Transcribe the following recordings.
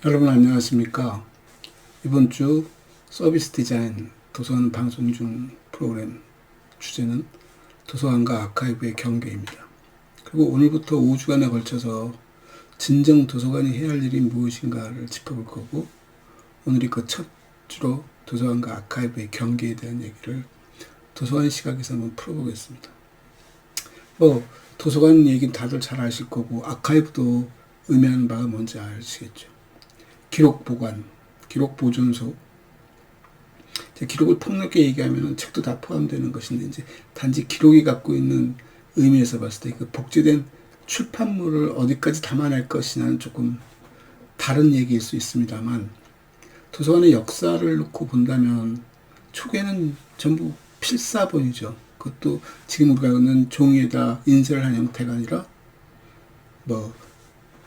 여러분 안녕하십니까? 이번 주 서비스 디자인 도서관 방송 중 프로그램 주제는 도서관과 아카이브의 경계입니다. 그리고 오늘부터 5주간에 걸쳐서 진정 도서관이 해야 할 일이 무엇인가를 짚어볼 거고, 오늘이 그 첫 주로 도서관과 아카이브의 경계에 대한 얘기를 도서관 시각에서 한번 풀어보겠습니다. 도서관 얘기는 다들 잘 아실 거고, 아카이브도 의미하는 바가 뭔지 아시겠죠? 기록 보관, 기록 보존소. 기록을 폭넓게 얘기하면 책도 다 포함되는 것인데, 이제 단지 기록이 갖고 있는 의미에서 봤을 때 그 복제된 출판물을 어디까지 담아낼 것이냐는 조금 다른 얘기일 수 있습니다만, 도서관의 역사를 놓고 본다면 초기에는 전부 필사본이죠. 그것도 지금 우리가 있는 종이에다 인쇄를 한 형태가 아니라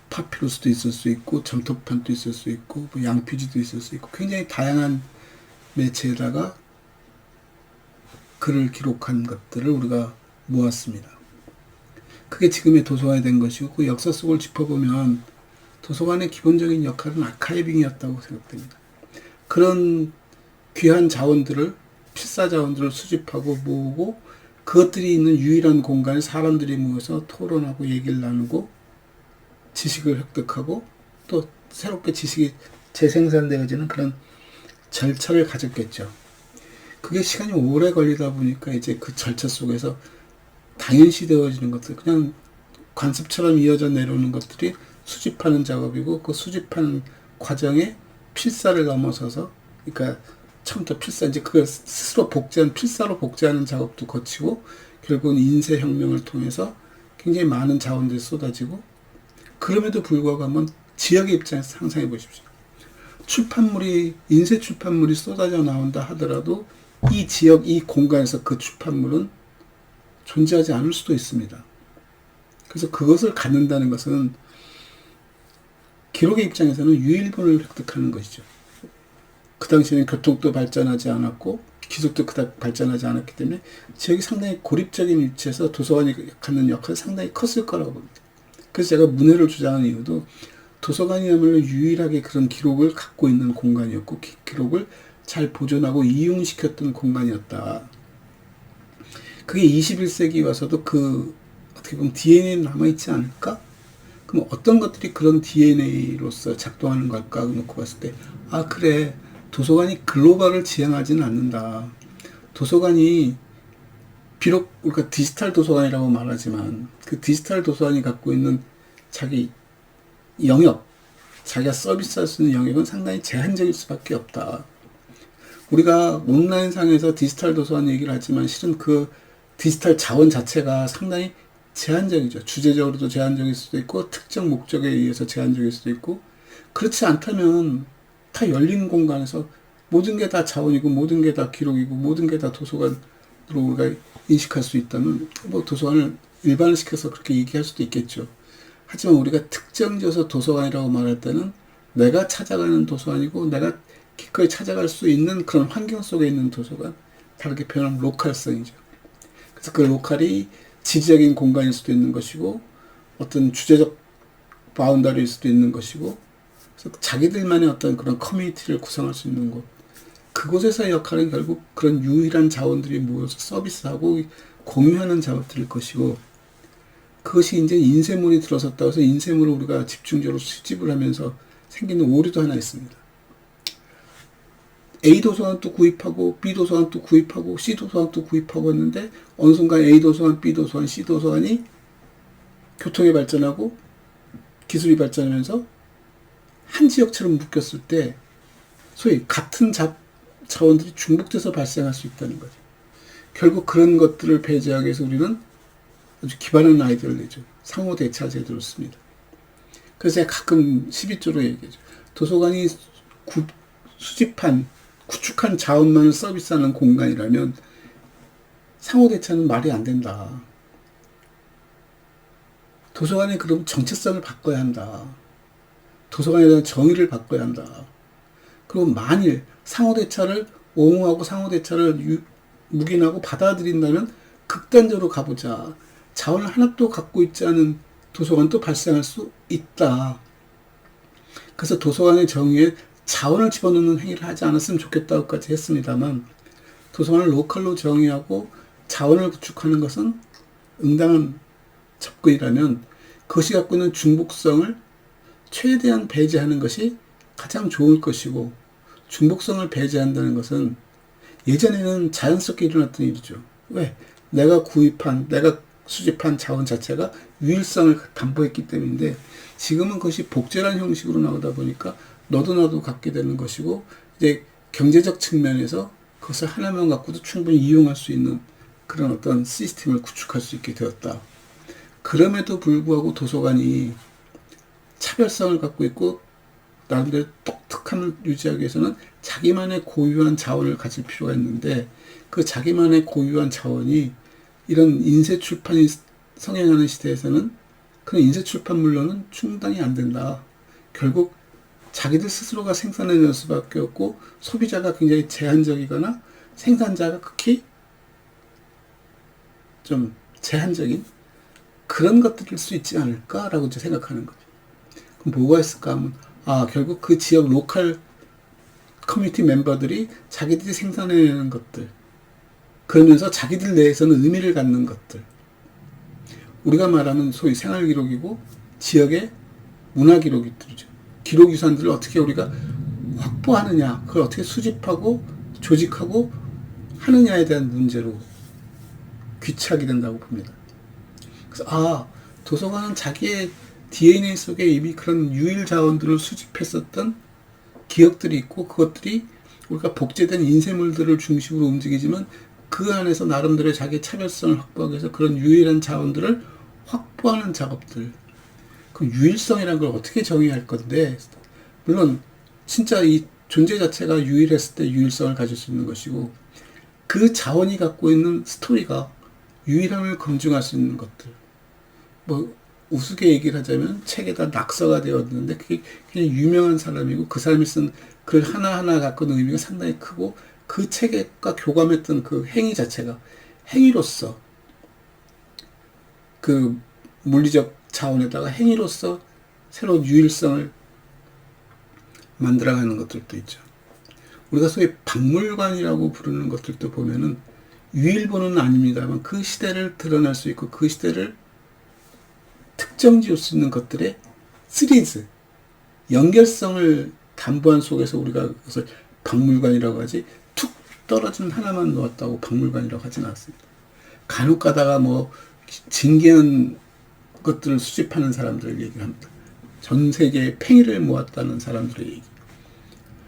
파피루스도 있을 수 있고 점토판도 있을 수 있고 양표지도 있을 수 있고 굉장히 다양한 매체에다가 글을 기록한 것들을 우리가 모았습니다. 그게 지금의 도서관이 된 것이고, 그 역사 속을 짚어보면 도서관의 기본적인 역할은 아카이빙이었다고 생각됩니다. 그런 귀한 자원들을, 필사 자원들을 수집하고 모으고, 그것들이 있는 유일한 공간에 사람들이 모여서 토론하고 얘기를 나누고 지식을 획득하고 또 새롭게 지식이 재생산되어지는 그런 절차를 가졌겠죠. 그게 시간이 오래 걸리다 보니까 이제 그 절차 속에서 당연시 되어지는 것들, 그냥 관습처럼 이어져 내려오는 것들이 수집하는 작업이고, 그 수집하는 과정에 필사를 넘어서서, 그러니까 처음부터 필사, 이제 그걸 스스로 복제한, 필사로 복제하는 작업도 거치고, 결국은 인쇄혁명을 통해서 굉장히 많은 자원들이 쏟아지고, 그럼에도 불구하고 한번 지역의 입장에서 상상해 보십시오. 출판물이, 인쇄 출판물이 쏟아져 나온다 하더라도 이 지역, 이 공간에서 그 출판물은 존재하지 않을 수도 있습니다. 그래서 그것을 갖는다는 것은 기록의 입장에서는 유일본을 획득하는 것이죠. 그 당시에는 교통도 발전하지 않았고 기술도 그닥 발전하지 않았기 때문에 지역이 상당히 고립적인 위치에서 도서관이 갖는 역할이 상당히 컸을 거라고 봅니다. 그래서 제가 문해를 주장하는 이유도 도서관이야말로 유일하게 그런 기록을 갖고 있는 공간이었고, 기록을 잘 보존하고 이용시켰던 공간이었다. 그게 21세기 와서도 어떻게 보면 DNA는 남아있지 않을까? 그럼 어떤 것들이 그런 DNA로서 작동하는 걸까? 놓고 봤을 때, 그래. 도서관이 글로벌을 지향하지는 않는다. 도서관이 비록 우리가 디지털 도서관이라고 말하지만 그 디지털 도서관이 갖고 있는 자기 영역, 자기가 서비스할 수 있는 영역은 상당히 제한적일 수밖에 없다. 우리가 온라인상에서 디지털 도서관 얘기를 하지만 실은 그 디지털 자원 자체가 상당히 제한적이죠. 주제적으로도 제한적일 수도 있고 특정 목적에 의해서 제한적일 수도 있고, 그렇지 않다면 다 열린 공간에서 모든 게 다 자원이고 모든 게 다 기록이고 모든 게 다 도서관으로 우리가 인식할 수 있다면 도서관을 일반화시켜서 그렇게 얘기할 수도 있겠죠. 하지만 우리가 특정지어서 도서관이라고 말할 때는 내가 찾아가는 도서관이고 내가 기꺼이 찾아갈 수 있는 그런 환경 속에 있는 도서관, 다르게 표현하면 로컬성이죠. 그래서 그 로컬이 지리적인 공간일 수도 있는 것이고 어떤 주제적 바운더리일 수도 있는 것이고, 그래서 자기들만의 어떤 그런 커뮤니티를 구성할 수 있는 곳, 그곳에서의 역할은 결국 그런 유일한 자원들이 모여서 서비스하고 공유하는 작업들일 것이고, 그것이 이제 인쇄물이 들어섰다고 해서 인쇄물을 우리가 집중적으로 수집을 하면서 생기는 오류도 하나 있습니다. A 도서관도 구입하고 B 도서관도 구입하고 C 도서관도 구입하고 했는데 어느 순간 A 도서관, B 도서관, C 도서관이 교통이 발전하고 기술이 발전하면서 한 지역처럼 묶였을 때 소위 같은 자원들이 중복돼서 발생할 수 있다는 거죠. 결국 그런 것들을 배제하기 위해서 우리는 아주 기발한 아이디어를 내죠. 상호 대차 제도를 씁니다. 그래서 제가 가끔 12조로 얘기하죠. 도서관이 구축한 자원만을 서비스하는 공간이라면 상호 대차는 말이 안 된다. 도서관이 그럼 정체성을 바꿔야 한다. 도서관에 대한 정의를 바꿔야 한다. 그리고 만일 상호 대차를 옹호하고 상호 대차를 묵인하고 받아들인다면 극단적으로 가보자. 자원을 하나도 갖고 있지 않은 도서관도 발생할 수 있다. 그래서 도서관의 정의에 자원을 집어넣는 행위를 하지 않았으면 좋겠다고까지 했습니다만, 도서관을 로컬로 정의하고 자원을 구축하는 것은 응당한 접근이라면 그것이 갖고 있는 중복성을 최대한 배제하는 것이 가장 좋을 것이고, 중복성을 배제한다는 것은 예전에는 자연스럽게 일어났던 일이죠. 왜? 내가 수집한 자원 자체가 유일성을 담보했기 때문인데, 지금은 그것이 복제란 형식으로 나오다 보니까 너도 나도 갖게 되는 것이고, 이제 경제적 측면에서 그것을 하나만 갖고도 충분히 이용할 수 있는 그런 어떤 시스템을 구축할 수 있게 되었다. 그럼에도 불구하고 도서관이 차별성을 갖고 있고 나름대로 독특함을 유지하기 위해서는 자기만의 고유한 자원을 가질 필요가 있는데, 그 자기만의 고유한 자원이 이런 인쇄 출판이 성행하는 시대에서는 그런 인쇄 출판물로는 충당이 안 된다. 결국 자기들 스스로가 생산해낼 수밖에 없고, 소비자가 굉장히 제한적이거나 생산자가 극히 좀 제한적인 그런 것들일 수 있지 않을까라고 이제 생각하는 거죠. 그럼 뭐가 있을까 하면, 결국 그 지역 로컬 커뮤니티 멤버들이 자기들이 생산해내는 것들, 그러면서 자기들 내에서는 의미를 갖는 것들, 우리가 말하는 소위 생활기록이고 지역의 문화기록들이죠. 기록유산들을 어떻게 우리가 확보하느냐, 그걸 어떻게 수집하고 조직하고 하느냐에 대한 문제로 귀착이 된다고 봅니다. 그래서 도서관은 자기의 DNA 속에 이미 그런 유일 자원들을 수집했었던 기억들이 있고, 그것들이 우리가 복제된 인쇄물들을 중심으로 움직이지만 그 안에서 나름대로 자기의 차별성을 확보하기 위해서 그런 유일한 자원들을 확보하는 작업들. 그 유일성이라는 걸 어떻게 정의할 건데, 물론 진짜 이 존재 자체가 유일했을 때 유일성을 가질 수 있는 것이고, 그 자원이 갖고 있는 스토리가 유일함을 검증할 수 있는 것들. 뭐 우스개 얘기를 하자면 책에다 낙서가 되었는데 그게 굉장히 유명한 사람이고, 그 사람이 쓴 글 하나하나 갖고 있는 의미가 상당히 크고, 그 책과 교감했던 그 행위 자체가 행위로서, 그 물리적 자원에다가 행위로서 새로운 유일성을 만들어가는 것들도 있죠. 우리가 소위 박물관이라고 부르는 것들도 보면은 유일본은 아닙니다만 그 시대를 드러낼 수 있고 그 시대를 특정 지을 수 있는 것들의 시리즈, 연결성을 담보한 속에서 우리가 그것을 박물관이라고 하지, 툭 떨어진 하나만 놓았다고 박물관이라고 하진 않습니다. 간혹 가다가 뭐 진귀한 것들을 수집하는 사람들을 얘기합니다. 전 세계에 팽이를 모았다는 사람들의 얘기.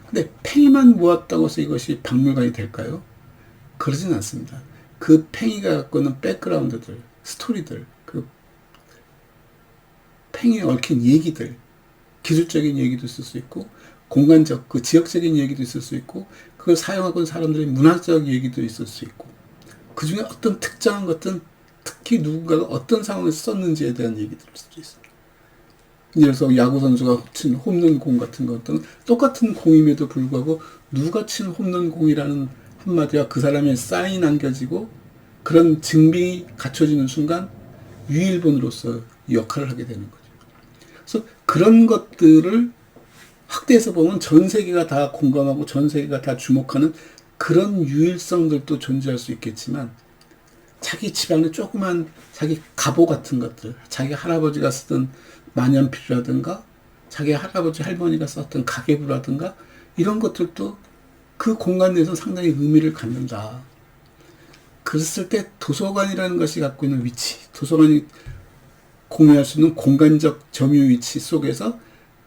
근데 팽이만 모았다고 해서 이것이 박물관이 될까요? 그러진 않습니다. 그 팽이가 갖고 있는 백그라운드들, 스토리들, 그 팽이에 얽힌 얘기들, 기술적인 얘기도 있을 수 있고, 공간적, 그 지역적인 얘기도 있을 수 있고, 그걸 사용하고 있는 사람들의 문화적 얘기도 있을 수 있고, 그 중에 어떤 특정한 것들은 특히 누군가가 어떤 상황에서 썼는지에 대한 얘기들일 수도 있습니다. 예를 들어서 야구 선수가 친 홈런 공 같은 것들은 똑같은 공임에도 불구하고 누가 친 홈런 공이라는 한마디와 그 사람의 사인이 남겨지고 그런 증빙이 갖춰지는 순간 유일본으로서 역할을 하게 되는 거죠. 그래서 그런 것들을 확대해서 보면 전 세계가 다 공감하고 전 세계가 다 주목하는 그런 유일성들도 존재할 수 있겠지만, 자기 집안의 조그만 자기 갑오 같은 것들, 자기 할아버지가 쓰던 만년필이라든가 자기 할아버지 할머니가 썼던 가계부라든가 이런 것들도 그 공간 내에서 상당히 의미를 갖는다. 그랬을 때 도서관이라는 것이 갖고 있는 위치, 도서관이 공유할 수 있는 공간적 점유 위치 속에서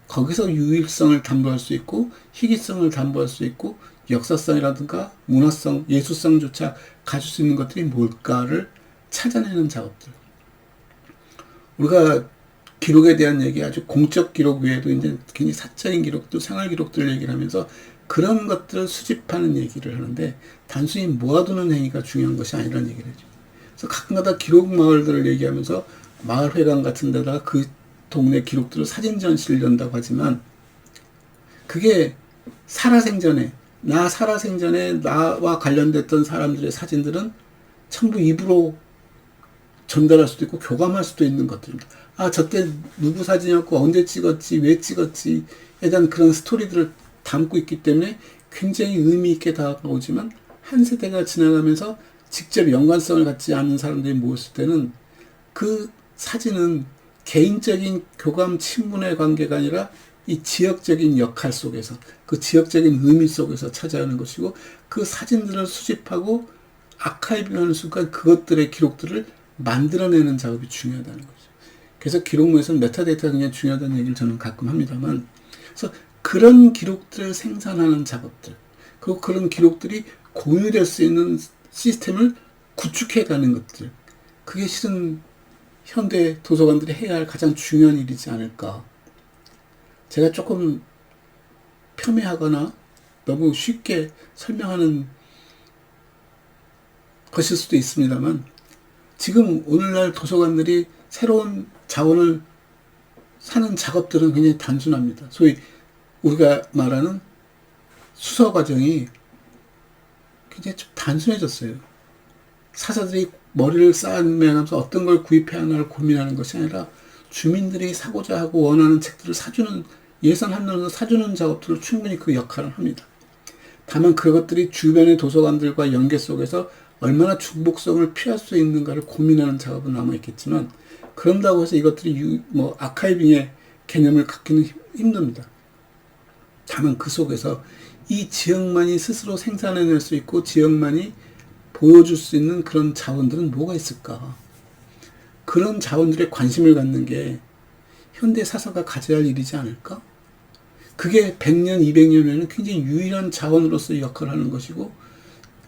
거기서 유일성을 담보할 수 있고 희귀성을 담보할 수 있고 역사성이라든가 문화성, 예술성조차 가질 수 있는 것들이 뭘까를 찾아내는 작업들. 우리가 기록에 대한 얘기, 아주 공적 기록 외에도 이제 굉장히 사적인 기록도, 생활 기록들을 얘기를 하면서 그런 것들을 수집하는 얘기를 하는데, 단순히 모아두는 행위가 중요한 것이 아니라는 얘기를 해줘. 그래서 가끔가다 기록 마을들을 얘기하면서 마을회관 같은 데다가 그 동네 기록들을 사진 전시를 연다고 하지만, 그게 살아생전에 나와 관련됐던 사람들의 사진들은 전부 입으로 전달할 수도 있고 교감할 수도 있는 것들입니다. 아, 저때 누구 사진이었고 언제 찍었지, 왜 찍었지에 대한 그런 스토리들을 담고 있기 때문에 굉장히 의미 있게 다가오지만 한 세대가 지나가면서 직접 연관성을 갖지 않는 사람들이 모였을 때는 그 사진은 개인적인 교감 친분의 관계가 아니라 이 지역적인 역할 속에서 그 지역적인 의미 속에서 찾아오는 것이고 그 사진들을 수집하고 아카이빙하는 순간 그것들의 기록들을 만들어내는 작업이 중요하다는 거죠. 그래서 기록물에서는 메타데이터가 굉장히 중요하다는 얘기를 저는 가끔 합니다만 그래서 그런 기록들을 생산하는 작업들 그리고 그런 기록들이 공유될 수 있는 시스템을 구축해가는 것들 그게 실은 현대 도서관들이 해야 할 가장 중요한 일이지 않을까. 제가 조금 폄훼하거나 너무 쉽게 설명하는 것일 수도 있습니다만 지금 오늘날 도서관들이 새로운 자원을 사는 작업들은 굉장히 단순합니다. 소위 우리가 말하는 수서 과정이 굉장히 좀 단순해졌어요. 사사들이 머리를 쌓아매면서 어떤 걸 구입해야 하나를 고민하는 것이 아니라 주민들이 사고자 하고 원하는 책들을 사주는 예산 한정해서 사주는 작업들을 충분히 그 역할을 합니다. 다만 그것들이 주변의 도서관들과 연계 속에서 얼마나 중복성을 피할 수 있는가를 고민하는 작업은 남아있겠지만 그런다고 해서 이것들이 아카이빙의 개념을 갖기는 힘듭니다. 다만 그 속에서 이 지역만이 스스로 생산해낼 수 있고 지역만이 보여줄 수 있는 그런 자원들은 뭐가 있을까? 그런 자원들에 관심을 갖는 게 현대 사서가 가져야 할 일이지 않을까? 그게 100년, 200년 후에는 굉장히 유일한 자원으로서 역할을 하는 것이고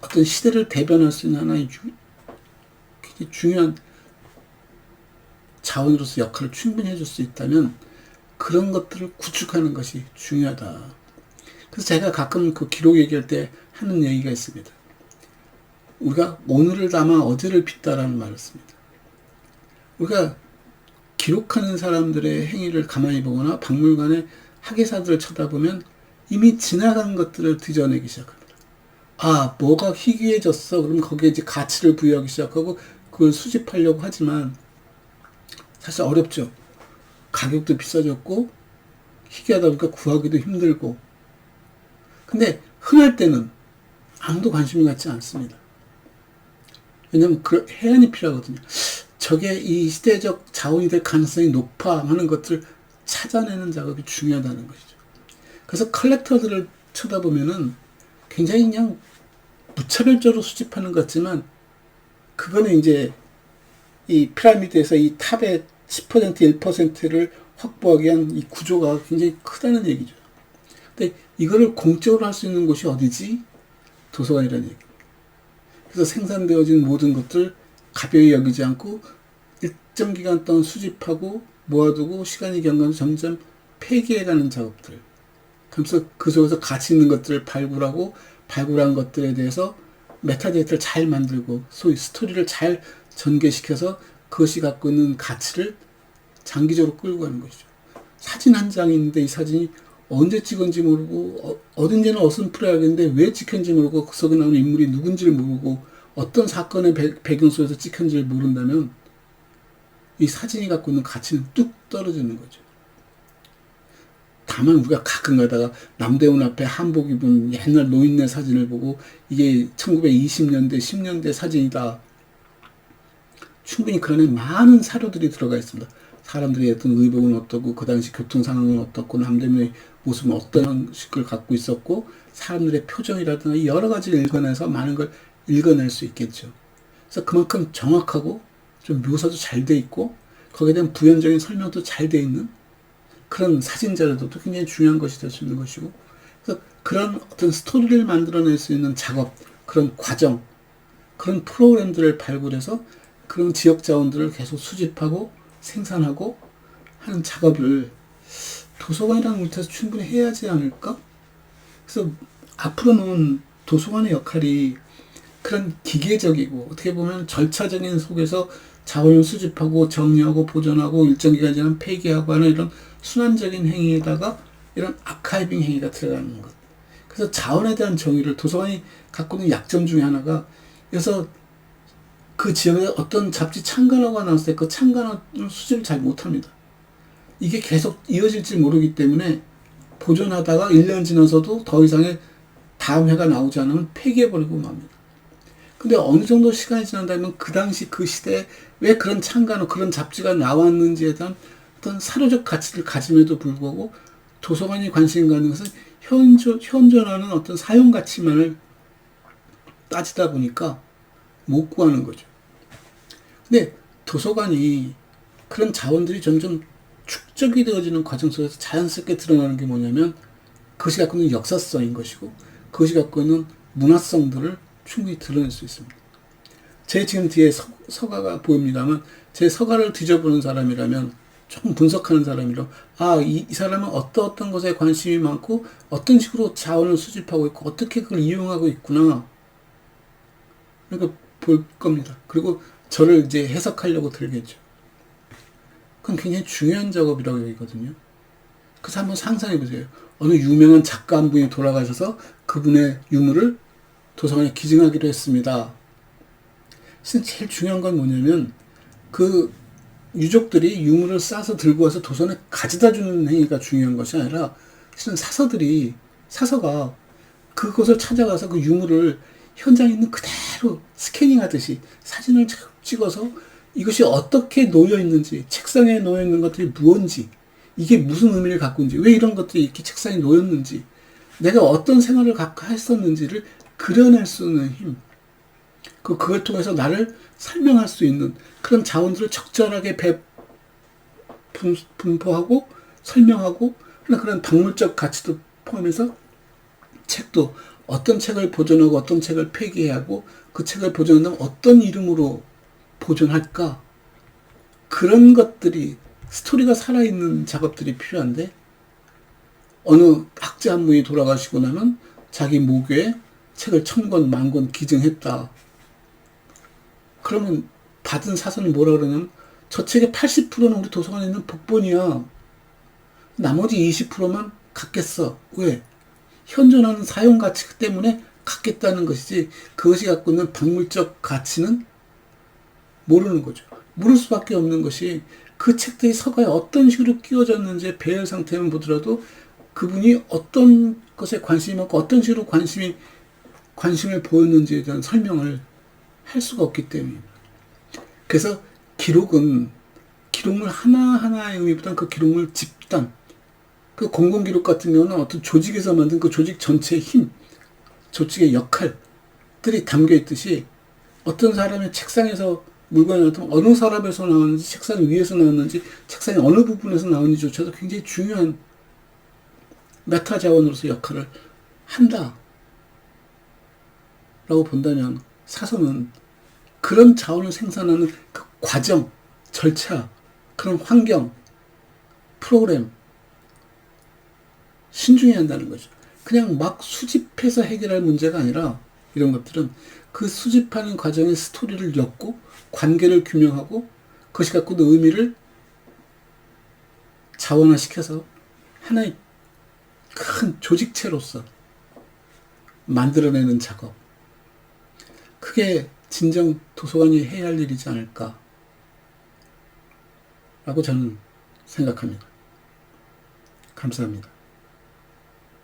어떤 시대를 대변할 수 있는 하나의 굉장히 중요한 자원으로서 역할을 충분히 해줄 수 있다면 그런 것들을 구축하는 것이 중요하다. 그래서 제가 가끔 그 기록 얘기할 때 하는 얘기가 있습니다. 우리가 오늘을 담아 어제를 빚다라는 말을 씁니다. 우리가 기록하는 사람들의 행위를 가만히 보거나 박물관의 학예사들을 쳐다보면 이미 지나간 것들을 뒤져내기 시작합니다. 아, 뭐가 희귀해졌어. 그럼 거기에 이제 가치를 부여하기 시작하고 그걸 수집하려고 하지만 사실 어렵죠. 가격도 비싸졌고 희귀하다 보니까 구하기도 힘들고 근데 흔할 때는 아무도 관심을 갖지 않습니다. 왜냐하면 그 해안이 필요하거든요. 저게 이 시대적 자원이 될 가능성이 높아 하는 것들을 찾아내는 작업이 중요하다는 것이죠. 그래서 컬렉터들을 쳐다보면은 굉장히 그냥 무차별적으로 수집하는 것 같지만 그거는 이제 이 피라미드에서 이 탑의 10% 1%를 확보하기 위한 이 구조가 굉장히 크다는 얘기죠. 근데 이거를 공적으로 할 수 있는 곳이 어디지? 도서관이라는 얘기. 그래서 생산되어진 모든 것들 가벼이 여기지 않고 일정 기간 동안 수집하고 모아두고 시간이 경과하면서 점점 폐기해가는 작업들. 그러면서 그 속에서 가치 있는 것들을 발굴하고 발굴한 것들에 대해서 메타데이터를 잘 만들고 소위 스토리를 잘 전개시켜서 그것이 갖고 있는 가치를 장기적으로 끌고 가는 것이죠. 사진 한 장이 있는데 이 사진이 언제 찍은지 모르고 어딘지는 어슴푸레하겠는데 왜 찍혔는지 모르고 그 속에 나오는 인물이 누군지를 모르고 어떤 사건의 배경 속에서 찍혔는지를 모른다면 이 사진이 갖고 있는 가치는 뚝 떨어지는 거죠. 다만 우리가 가끔 가다가 남대문 앞에 한복 입은 옛날 노인네 사진을 보고 이게 1920년대 10년대 사진이다. 충분히 그 안에 많은 사료들이 들어가 있습니다. 사람들의 어떤 의복은 어떻고 그 당시 교통 상황은 어떻고 남대문의 모습은 어떤 형식을 갖고 있었고 사람들의 표정이라든가 여러 가지를 읽어내서 많은 걸 읽어낼 수 있겠죠. 그래서 그만큼 정확하고 좀 묘사도 잘 돼 있고 거기에 대한 부연적인 설명도 잘 돼 있는 그런 사진 자료도 굉장히 중요한 것이 될 수 있는 것이고 그래서 그런 어떤 스토리를 만들어낼 수 있는 작업, 그런 과정, 그런 프로그램들을 발굴해서 그런 지역 자원들을 계속 수집하고 생산하고 하는 작업을 도서관이라는 곳에서 충분히 해야 하지 않을까? 그래서 앞으로는 도서관의 역할이 그런 기계적이고 어떻게 보면 절차적인 속에서 자원을 수집하고 정리하고 보존하고 일정 기간 지나면 폐기하고 하는 이런 순환적인 행위에다가 이런 아카이빙 행위가 들어가는 것. 그래서 자원에 대한 정의를 도서관이 갖고 있는 약점 중에 하나가 그래서 그 지역에 어떤 잡지 창간호가 나왔을 때 그 창간호는 수집을 잘 못합니다. 이게 계속 이어질지 모르기 때문에 보존하다가 1년 지나서도 더 이상의 다음 회가 나오지 않으면 폐기해버리고 맙니다. 근데 어느 정도 시간이 지난다면 그 당시 그 시대에 왜 그런 창간호, 그런 잡지가 나왔는지에 대한 어떤 사료적 가치를 가짐에도 불구하고 도서관이 관심 갖는 것은 현존하는 어떤 사용 가치만을 따지다 보니까 못 구하는 거죠. 근데 도서관이 그런 자원들이 점점 축적이 되어지는 과정 속에서 자연스럽게 드러나는 게 뭐냐면 그것이 갖고 있는 역사성인 것이고 그것이 갖고 있는 문화성들을 충분히 드러낼 수 있습니다. 제 지금 뒤에 서가가 보입니다만 제 서가를 뒤져보는 사람이라면 조금 분석하는 사람이라면 이 사람은 어떤 것에 관심이 많고 어떤 식으로 자원을 수집하고 있고 어떻게 그걸 이용하고 있구나. 그러니까 볼 겁니다. 그리고 저를 이제 해석하려고 들겠죠. 그건 굉장히 중요한 작업이라고 여기거든요. 그래서 한번 상상해 보세요. 어느 유명한 작가 한 분이 돌아가셔서 그분의 유물을 도서관에 기증하기로 했습니다. 실은 제일 중요한 건 뭐냐면 그 유족들이 유물을 싸서 들고 와서 도서관에 가져다 주는 행위가 중요한 것이 아니라 실은 사서가 그곳을 찾아가서 그 유물을 현장에 있는 그대로 스캐닝하듯이 사진을 찍어서 이것이 어떻게 놓여 있는지, 책상에 놓여 있는 것들이 무엇인지, 이게 무슨 의미를 갖고 있는지, 왜 이런 것들이 이렇게 책상에 놓였는지, 내가 어떤 생활을 갖고 했었는지를 그려낼 수 있는 힘, 그걸 통해서 나를 설명할 수 있는 그런 자원들을 적절하게 분포하고 설명하고 그런 박물적 가치도 포함해서 책도 어떤 책을 보존하고 어떤 책을 폐기해야 하고 그 책을 보존한다면 어떤 이름으로 보존할까? 그런 것들이 스토리가 살아있는 작업들이 필요한데 어느 학자 한 분이 돌아가시고 나면 자기 모교에 책을 1000권, 10,000권 기증했다. 그러면 받은 사서는 뭐라 그러냐면 저 책의 80%는 우리 도서관에 있는 복본이야. 나머지 20%만 갖겠어. 왜? 현존하는 사용 가치 때문에 갖겠다는 것이지 그것이 갖고 있는 박물적 가치는 모르는 거죠. 모를 수밖에 없는 것이 그 책들이 서가에 어떤 식으로 끼워졌는지 배열 상태만 보더라도 그분이 어떤 것에 관심이 많고 어떤 식으로 관심을 보였는지에 대한 설명을 할 수가 없기 때문입니다. 그래서 기록물 하나하나의 의미보다는 그 기록물 집단, 그 공공기록 같은 경우는 어떤 조직에서 만든 그 조직 전체의 힘, 조직의 역할들이 담겨 있듯이 어떤 사람의 책상에서 물건이 나왔다면 어느 사람에서 나왔는지, 책상 위에서 나왔는지, 책상의 어느 부분에서 나왔는지조차도 굉장히 중요한 메타 자원으로서 역할을 한다. 라고 본다면 사서는 그런 자원을 생산하는 그 과정, 절차, 그런 환경, 프로그램 신중해야 한다는 거죠. 그냥 막 수집해서 해결할 문제가 아니라 이런 것들은 그 수집하는 과정의 스토리를 엮고 관계를 규명하고 그것이 갖고 있는 의미를 자원화시켜서 하나의 큰 조직체로서 만들어내는 작업. 그게 진정 도서관이 해야 할 일이지 않을까 라고 저는 생각합니다. 감사합니다.